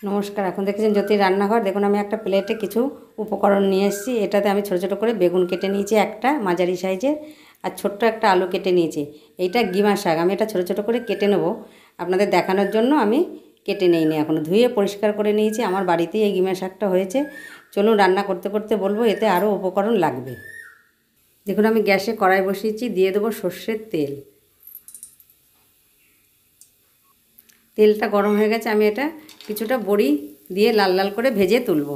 নমস্কার। এখন দেখেছেন জ্যোতি রান্নাঘর। দেখুন আমি একটা প্লেটে কিছু উপকরণ নিয়ে এসেছি। এটাতে আমি ছোটো ছোটো করে বেগুন কেটে নিয়েছি একটা মাঝারি সাইজের, আর ছোট্ট একটা আলু কেটে নিয়েছি। এইটা গিমা শাক, আমি এটা ছোটো ছোটো করে কেটে নেব আপনাদের দেখানোর জন্য। আমি কেটে নিইনি, এখনও ধুয়ে পরিষ্কার করে নিয়েছি। আমার বাড়িতেই এই গিমা শাকটা হয়েছে। চলুন রান্না করতে করতে বলবো এতে আরও উপকরণ লাগবে। দেখুন আমি গ্যাসে কড়াই বসিয়েছি, দিয়ে দেবো সর্ষের তেল। তেলটা গরম হয়ে গেছে, আমি এটা কিছুটা বড়ি দিয়ে লাল লাল করে ভেজে তুলব।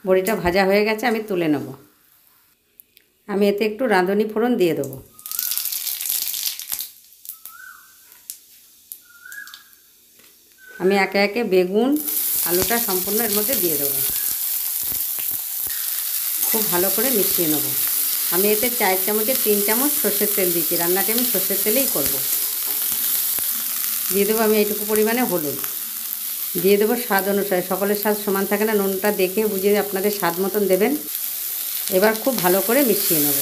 বড়িটা ভাজা হয়ে গেছে, আমি তুলে নেব। আমি এতে একটু রাঁধুনি ফোড়ন দিয়ে দেবো। আমি একে একে বেগুন আলুটা সম্পূর্ণ এর মধ্যে দিয়ে দেবো। খুব ভালো করে মিশিয়ে নেব। আমি এতে 4 চামচে 3 চামচ সর্ষের তেল দিচ্ছি। রান্নাটি আমি সর্ষের তেলেই করব। দিয়ে দেবো আমি এইটুকু পরিমাণে হলুদ, দিয়ে দেবো স্বাদ অনুসারে। সকলের স্বাদ সমান থাকে না, নুনটা দেখে বুঝে আপনাদের স্বাদ মতন দেবেন। এবার খুব ভালো করে মিশিয়ে নেব।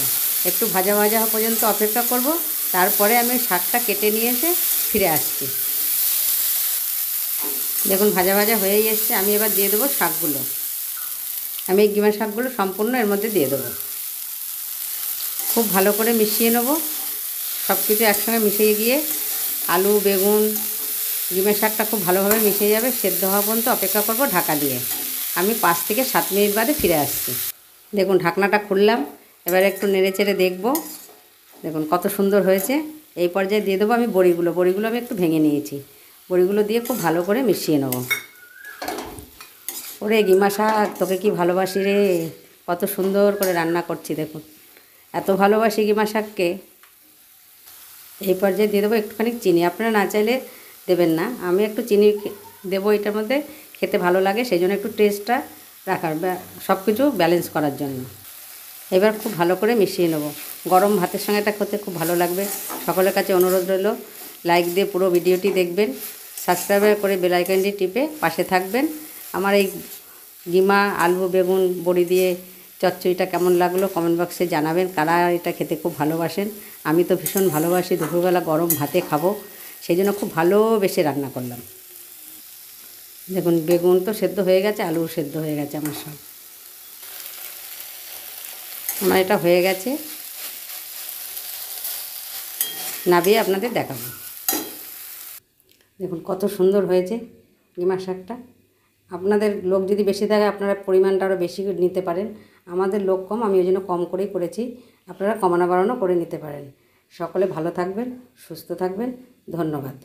একটু ভাজা ভাজা হওয়া পর্যন্ত অপেক্ষা করব। তারপরে আমি শাকটা কেটে নিয়ে এসে ফিরে আসছি। দেখুন ভাজা ভাজা হয়েই এসছে। আমি এবার দিয়ে দেবো শাকগুলো। আমি এই গিমা শাকগুলো সম্পূর্ণ এর মধ্যে দিয়ে দেবো। খুব ভালো করে মিশিয়ে নেব। সব কিছু একসঙ্গে মিশিয়ে গিয়ে আলু বেগুন গিমা শাকটা খুব ভালোভাবে মিশে যাবে। সেদ্ধ হওয়া পর্যন্ত অপেক্ষা করব ঢাকা দিয়ে। আমি 5 থেকে 7 মিনিট বাদে ফিরে আসছি। দেখুন ঢাকনাটা খুললাম, এবার একটু নেড়ে চেড়ে দেখব। দেখুন কত সুন্দর হয়েছে। এই পর্যায়ে দিয়ে দেবো আমি বড়িগুলো আমি একটু ভেঙে নিয়েছি। বড়িগুলো দিয়ে খুব ভালো করে মিশিয়ে নেব। ওরে গিমা শাক তোকে কি ভালোবাসি রে, কত সুন্দর করে রান্না করছি দেখুন। এত ভালোবাসি গিমা শাককে। এই পর্যায়ে দিয়ে দেবো একটুখানি চিনি। আপনারা না চাইলে দেবেন না, আমি একটু চিনি দেবো এটার মধ্যে, খেতে ভালো লাগে সেই জন্য, একটু টেস্টটা রাখার, সব কিছু ব্যালেন্স করার জন্য। এবার খুব ভালো করে মিশিয়ে নেব। গরম ভাতের সঙ্গে এটা খেতে খুব ভালো লাগবে। সকলের কাছে অনুরোধ রইল লাইক দিয়ে পুরো ভিডিওটি দেখবেন, সাবস্ক্রাইব করে বেল আইকনটি টিপে পাশে থাকবেন। আমার এই গিমা আলু বেগুন বড়ি দিয়ে চচ্চড়িটা কেমন লাগলো কমেন্ট বক্সে জানাবেন। কারা এটা খেতে খুব ভালোবাসেন। আমি তো ভীষণ ভালোবাসি, দুপুরবেলা গরম ভাতে খাবো, সেই জন্য খুব ভালোবেসে রান্না করলাম। দেখুন বেগুন তো সেদ্ধ হয়ে গেছে, আলু সেদ্ধ হয়ে গেছে, আমার সব আমার এটা হয়ে গেছে। নামিয়ে আপনাদের দেখাবো। দেখুন কত সুন্দর হয়েছে গিমা শাকটা। আপনাদের লোক যদি বেশি থাকে আপনারা পরিমাণটা আরও বেশি নিতে পারেন। আমাদের লোক কম, আমি ওই জন্য কম করেই করেছি। আপনারা কমানো বাড়ানো করে নিতে পারেন। সকলে ভালো থাকবেন, সুস্থ থাকবেন। ধন্যবাদ।